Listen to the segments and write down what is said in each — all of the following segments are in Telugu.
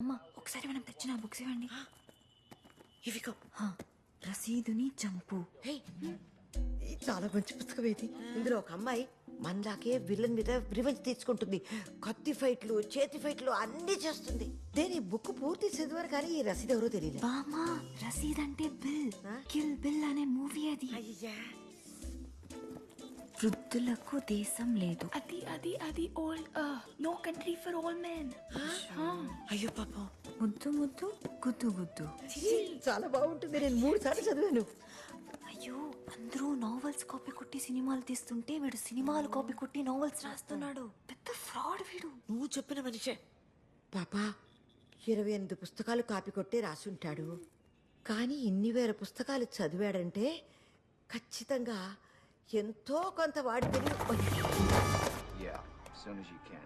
అమ్మా ఒకసారి మనం తెచ్చిన బుక్స్ ఇవ్వండి. ఇవిగో రసీదుని చంపు. ఇది చాలా మంచి పుస్తకం. ఇది ఇందులో ఒక అమ్మాయి మనలాగే విలన్ మీద రివెంజ్ తీసుకుంటుంది. కత్తి ఫైట్లు, చేతి ఫైట్లు అన్ని చేస్తుంది. నేను ఈ బుక్ పూర్తి చదివాను కానీ ఈ రసీదు ఎవరో తెలియదు. బామా రసీద్ అంటే బిల్. కిల్ బిల్ అనే మూవీ అది. వృద్ధులకు దేశం లేదు. అది అది అది old no country for old men. అయ్యో పాపం. ముద్దు ముద్దు గుద్దు గుద్దు. చాలా బాగుంటుంది. నేను 3 సార్లు చదివాను. అయ్యో అందరూ నావెల్స్ కాపీ కొట్టి సినిమాలు తీస్తుంటే వీడు సినిమాలు కాపీ కొట్టి నావెల్స్ రాస్తున్నాడు. పెద్ద ఫ్రాడ్ వీడు. నువ్వు చెప్పిన మనిషే. పాపా 28 పుస్తకాలు కాపీ కొట్టే రాసుంటాడు. కానీ ఇన్ని వేల పుస్తకాలు చదివాడంటే ఖచ్చితంగా ఎంతో కొంత వాడి తెలివి. Yeah, as soon as you can.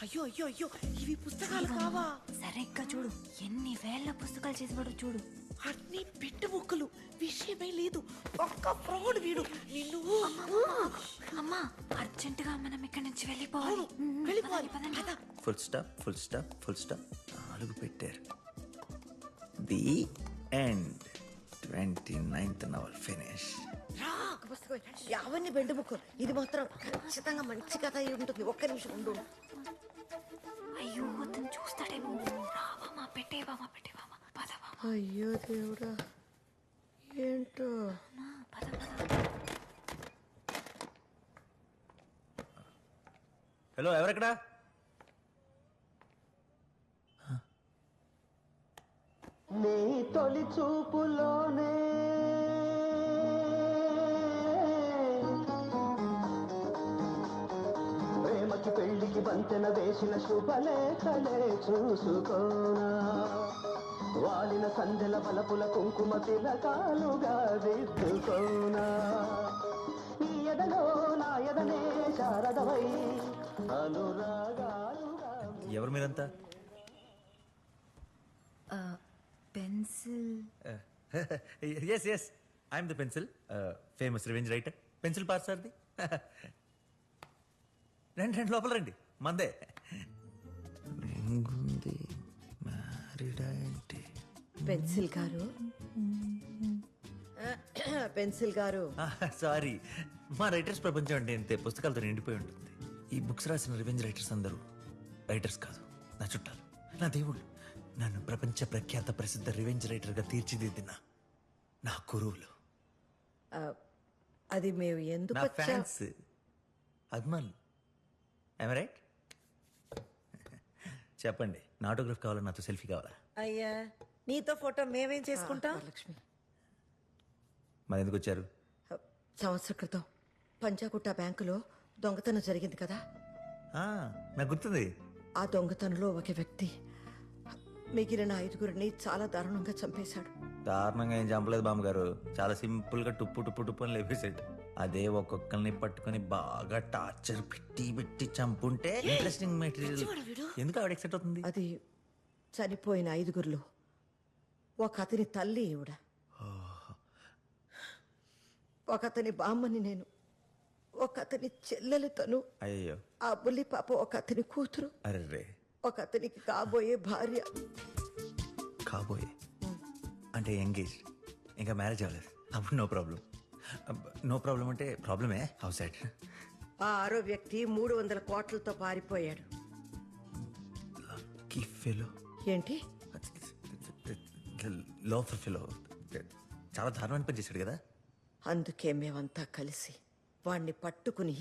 అయ్యో అయ్యో అయ్యో ఇవి పుస్తకాలు కావా? సరిగ్గా చూడు ఎన్ని వేల పుస్తకాలు చేసివాడు చూడు. అన్ని పెట్టు ముక్కలు, విషయమే లేదు. ఒక్క ఫ్రాడ్ వీడు. నిన్ను అమ్మా అర్జెంట్ గా మనం ఇక్కడి నుంచి వెళ్ళిపోవాలి. వెళ్ళిపోవాలి. పదండి. Full stop full stop full stop 4 పెట్టారు. The end 29th novel finish. పుస్తకం అవన్నీ బెండు ముక్కలు. ఇది మాత్రం ఖచ్చితంగా మంచి కథ అయి ఉంటుంది. ఒక్క నిమిషం ఉండు. అయ్యో అతను చూస్తాడేమో. రావమ్మా పెట్టే బామా పెట్టే బామా పద బామా. అయ్యో దేవుడా ఏంటో. పద పద. హలో ఎవరెక్కడా? నీ తొలి చూపులోనే ప్రేమకి పెళ్లికి వంతెన వేసిన శుభలేఖలే చూసుకోనా, వాలిన సంధ్యల బలపుల కుంకుమ తిలకాలుగా దిద్దుకోనా, ఈ ఎదలో నా ఎదనే శారదవై అనురాగాలుగా. ఎవరు మీరంతా? Pencil. Yes yes I'm the pencil, famous revenge writer. Pencil పార్ సార్ది. రండి రండి లోపల రండి. మందే పెన్సిల్ గారు, పెన్సిల్ గారు. సారీ, మా రైటర్స్ ప్రపంచం అంటే ఇంతే పుస్తకాలతో నిండిపోయి ఉంటుంది. ఈ బుక్స్ రాసిన రివెంజ్ రైటర్స్ అందరూ రైటర్స్ కాదు, నా చుట్టాలు, నా దేవుళ్ళు. నన్ను ప్రపంచ ప్రఖ్యాత ప్రసిద్ధ రివెంజ్ రైటర్ గా తీర్చిదిద్దిన నా గురువులు. అది మేము ఎందుకు నా ఫ్యాన్స్, అభిమానులు. I'm right? చెప్పండి, నా ఆటోగ్రాఫ్ కావాలా, నాతో సెల్ఫీ కావాలా? అయ్యా నీతో ఫోటో మేమేం చేసుకుంటాం. లక్ష్మి మరి ఎందుకు వచ్చారు? సంవత్సరం క్రితం పంచాకుట్ట బ్యాంకులో దొంగతనం జరిగింది కదా. నాకు గుర్తుంది. ఆ దొంగతనంలో ఒక వ్యక్తి మిగిలిన 5గురిని చాలా దారుణంగా చంపేశాడు. దారుణంగా ఏం చంపలేదు బామ్మగారు, చాలా సింపుల్ గా టుప్పు టుప్పు టుప్పు అని లేపేసాడు. అదే ఒక్కొక్కరిని పట్టుకుని బాగా టార్చర్ పెట్టి పెట్టి చంపుంటే ఇంట్రెస్టింగ్ మెటీరియల్. ఎందుకు ఆవిడ ఎక్సైట్ అవుతుంది? అది చనిపోయిన 5గురిలో ఒక అతని తల్లి ఈవిడ, ఒక అతని బామ్మని నేను, ఒక అతని చెల్లెలు తను, అయ్యో ఆ బుల్లి పాప ఒక అతని కూతురు, అరే ఒక అతనికి కాబోయే భార్య. కాబోయే అంటే ఎంగేజ్, ఇంకా మ్యారేజ్ అవ్వలేదు. అప్పుడు నో ప్రాబ్లం. నో ప్రాబ్లం అంటే ప్రాబ్లమే. హౌస్ సైడ్ ఆ 6వ వ్యక్తి 300 కోట్లతో పారిపోయాడు. Lucky fellow. ఏంటి? Loafer fellow. చాలా దారుణాన్ని పని చేశాడు కదా. అందుకే మేమంతా కలిసి వాణ్ణి పట్టుకుని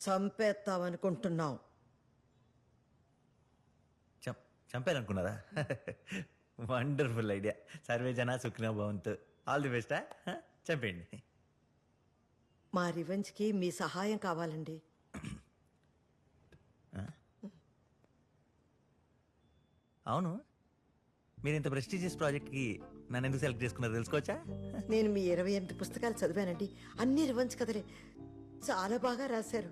చంపేస్తామనుకుంటున్నాం. చంపాలనుకున్నారా? Wonderful idea. సర్వే జన సుఖ్నా భవంతు. All the best. చంపేయండి. మా రివెంజ్కి మీ సహాయం కావాలండి. అవును, మీరు ఇంత ప్రెస్టీజియస్ ప్రాజెక్ట్కి నన్ను ఎందుకు సెలెక్ట్ చేసుకున్నారో తెలుసుకోవచ్చా? నేను మీ 28 పుస్తకాలు చదివానండి. అన్ని రివెంజ్ కథలే. చాలా బాగా రాశారు.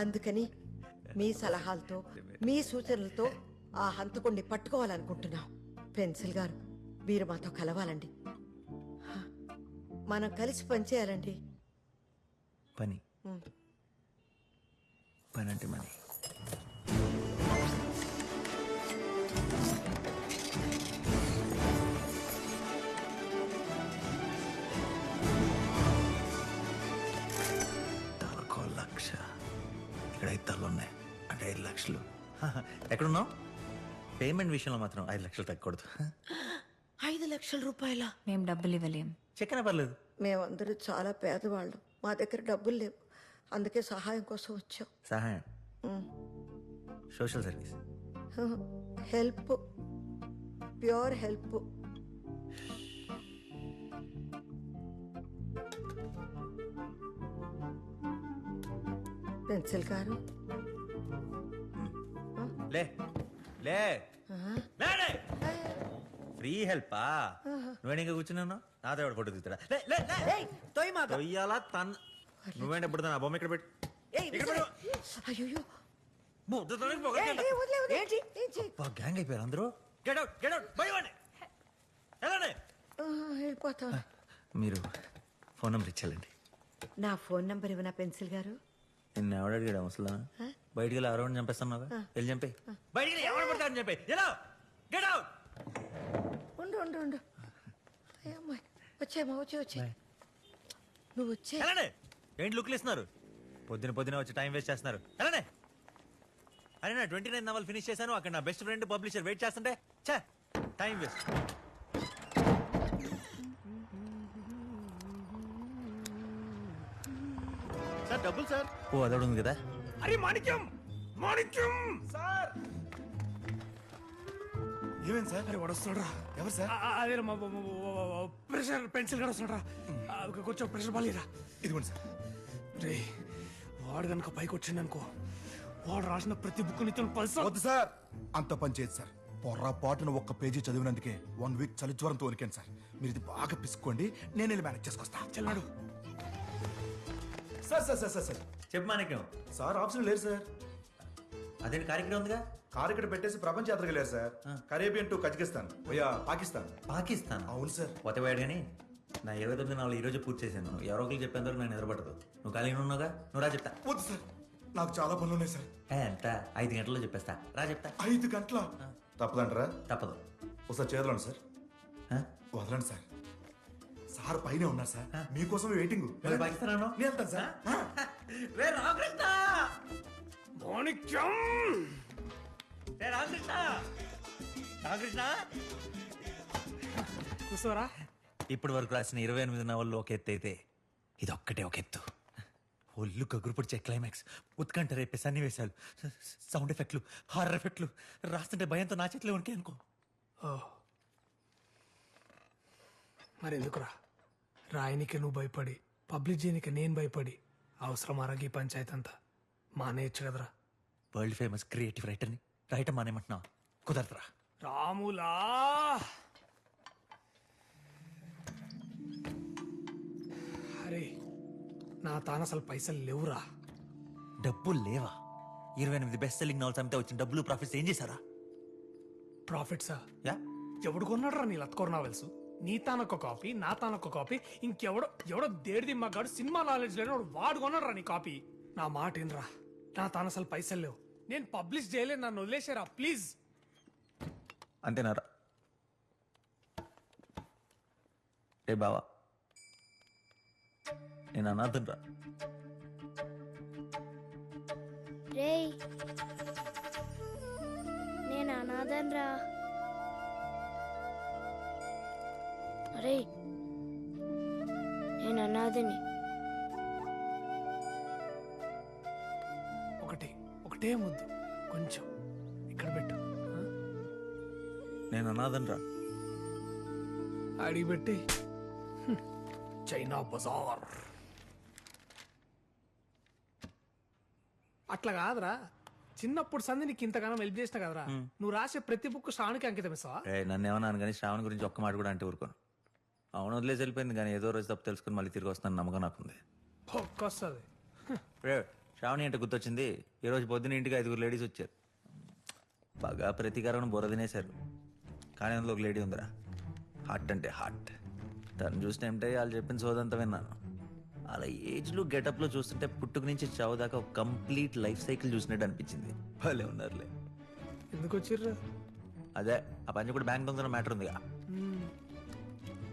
అందుకని మీ సలహాలతో, మీ సూచనలతో ఆ హంతకుణ్ణి పట్టుకోవాలనుకుంటున్నాం. పెన్సిల్ గారు, మీరు మాతో కలవాలండి. మనం కలిసి పనిచేయాలండి. పని అంటే మనీ. జీతాలు ఉన్నాయి అంటే 5 లక్షలు. ఎక్కడున్నావు? పేమెంట్ విషయంలో మాత్రం 5 లక్షలు తగ్గకూడదు. 5 లక్షల రూపాయల? మేము డబ్బులు ఇవ్వలేం. చెక్కనే పర్లేదు. మేమందరూ చాలా పేదవాళ్ళం, మా దగ్గర డబ్బులు లేవు, అందుకే సహాయం కోసం వచ్చాం. సహాయం? Social service? Help, pure help. Pencil గారు లే లే లే ఫ్రీ హెల్పా? నువ్వేంటి ఇంకా కూర్చున్నావు? నాతో ఎవడు ఫోటో తీస్తాడా? తొయ్యాలా తన్. నువ్వేంటి ఎప్పుడు నా బొమ్మ ఇక్కడ పెట్టు. అయ్యో గ్యాంగ్ అయిపోయారు అందరూ. గెట్ అవుట్, గెట్ అవుట్, బయవండి. వెళ్ళిపోతా. మీరు ఫోన్ నెంబర్ ఇచ్చాలండి. నా ఫోన్ నంబర్ ఇవ్వనా పెన్సిల్ గారు? నిన్న ఎవడు అడిగాడు అసలు? బయటికి వెళ్ళి ఎవరైనా చంపేస్తున్నావా? వెళ్ళి చంపే. బయటికి ఎవరు పడతారని చెప్పి గెట్ అవుట్. ఉండు ఉండు ఉండు. అమ్మాయి వచ్చేమ్మా, వచ్చే. నువ్వు వచ్చే. ఏంటి లుక్లు ఇస్తున్నారు? పొద్దున వచ్చి టైం వేస్ట్ చేస్తున్నారు. ఎలానే అరే నా 29 నవల్ ఫినిష్ చేశాను. అక్కడ నా బెస్ట్ ఫ్రెండ్ పబ్లిషర్ వెయిట్ చేస్తుంటే టైం వేస్ట్. సార్ డబ్బులు సార్. ఓ అదొకటి ఉంది కదా. అరే మాణిక్యం, మాణిక్యం సార్. ఏమైంది సార్? అరే వాడు వస్తున్నాడు రా. ఎవరు సార్? అదే మా ప్రెషర్ పెన్సిల్ కూడా వస్తున్నాడు రా. కొంచెం ప్రెషర్ బాలేరా. ఇదిగోండి సార్. రే వాడు కనుక పైకి వచ్చిందనుకో, వాడు రాసిన ప్రతి బుక్ ని వద్దు సార్, అంత పని చేయదు సార్. పొర్రాపాటున ఒక్క పేజీ చదివినందుకే 1 వీక్ చలి జ్వరంతో వణికాను సార్. మీరు ఇది బాగా పిసుకోండి, నేను వెళ్ళి మేనేజ్ చేసుకొస్తా. చెల్లాడు. Sir sir sir sir sir చెప్పు మాణిక్యం. సార్ ఆప్షన్ లేరు సార్. అదేంటి కార్యక్రమం ఉందిగా? కారు ఇక్కడ పెట్టేసి ప్రపంచ యాత్రకు వెళ్ళారు సార్. కరేబియన్ టు కజకిస్తాన్ పోయా పాకిస్తాన్. పాకిస్తాన్? అవును సార్. పోతేవాడు కానీ నా 29 నాలుగు ఈ రోజు పూర్తి చేశాను. ఎవరో ఒకరు చెప్పేందుకు నేను నిద్రపడదు. నువ్వు ఖాళీగా ఉన్నావుగా, నువ్వు రా చెప్తా. వద్దు సార్, నాకు చాలా పనులు ఉన్నాయి సార్. ఎంత 5 గంటల్లో చెప్పేస్తా, రా చెప్తా. 5 గంటల తప్పదంటారా? తప్పదు. ఒకసారి చేదలండి సార్. వదలండి సార్. సార్ పైన ఉన్నారు సార్, మీకోసం వెయిటింగ్. పాకిస్తాన్ అన్నావు? నేను వెళ్తాను సార్. రే రామకృష్ణ, మాణిక్యం, రే రామకృష్ణ, రామకృష్ణ కూర్చోరా. ఇప్పటి వరకు రాసిన 28 నవల్లో ఒక ఎత్తు అయితే ఇది ఒక్కటే ఒక ఎత్తు. ఒళ్ళు కగురుపొడిచే క్లైమాక్స్, ఉత్కంఠ రేపే సన్నివేశాలు, సౌండ్ ఎఫెక్ట్లు, హారర్ ఎఫెక్ట్లు రాస్తుంటే భయంతో నా చేతిలో ఉంటే అనుకో. మరి ఎందుకురా రాయనికి నువ్వు భయపడి, పబ్లిష్ చేయనికి నేను భయపడి, అవసరం అరగి పంచాయతీ అంతా మానేయచ్చు కదరా. వరల్డ్ ఫేమస్ క్రియేటివ్ రైటర్ని రైటర్ మానేమంటున్నా? కుదరదురా. రాములా, అరే నా తాను అసలు పైసలు లేవురా. డబ్బులు లేవా? 28 బెస్ట్ సెల్లింగ్ నవల్స్ అమ్మితే వచ్చిన డబ్బులు ప్రాఫిట్స్ ఏం చేశారా? ప్రాఫిట్సా? యా, ఎవడు కొన్నాడు రా నీ లత్కోర్ నావెల్స్? నీ తానొక్క కాపీ, నా తానొక్క కాపీ, ఎవడో దేడిది మగాడు సినిమా నాలెడ్జ్ లేని వాడు కొన్నాడు రా నీ కాపీ. నా మాట ఏంరా, నా తాను అసలు పైసలు లేవు, నేను పబ్లిష్ చేయలేదు, నన్ను వదిలేసారా ప్లీజ్. అంతేనారా? రే బావా, నేను అనాథంరా. రేయ్ నేను అనాథన్రా. అరే నేను అనాథని. ఒకటే ముద్దు కొంచెం ఇక్కడ పెట్టు. నేను అనాథంరా. అడిగి పెట్టి చైనా బజార్ అట్లా కాదురా. చిన్నప్పుడు సంధి నీకు ఇంతగానం హెల్ప్ చేసిన కదరా. నువ్వు రాసే ప్రతి బుక్ శ్రావణికి అంకితం ఇస్తావా? నన్ను ఏమన్నాను కానీ శ్రావణ్ గురించి ఒక్క మాట కూడా అంటే ఊరుకోను. అవును వదిలేసి వెళ్ళిపోయింది కానీ ఏదో రోజు తప్పు తెలుసుకుని మళ్ళీ తిరిగి వస్తాను నమ్మకం నాకుంది. ఒక్కొస్తుంది. శ్రావణి అంటే గుర్తొచ్చింది. ఈ రోజు పొద్దున ఇంటికి 5 లేడీస్ వచ్చారు. బాగా ప్రతీకారం బుర్ర తినేశారు. కానీ అందులో ఒక లేడీ ఉందిరా, హార్ట్ అంటే హార్ట్. తను చూసిన ఏమిటో వాళ్ళు చెప్పిన సోదంతా విన్నాను. అలా ఏజ్లో గెటప్లో చూస్తుంటే పుట్టుక నుంచి చావు దాకా ఒక కంప్లీట్ లైఫ్ సైకిల్ చూసినట్టు అనిపించింది. భలే ఉన్నారులే. ఎందుకు వచ్చిర్రు? అదే ఆ పంచ కూడా బ్యాంక్ దొంగ మ్యాటర్ ఉందిగా.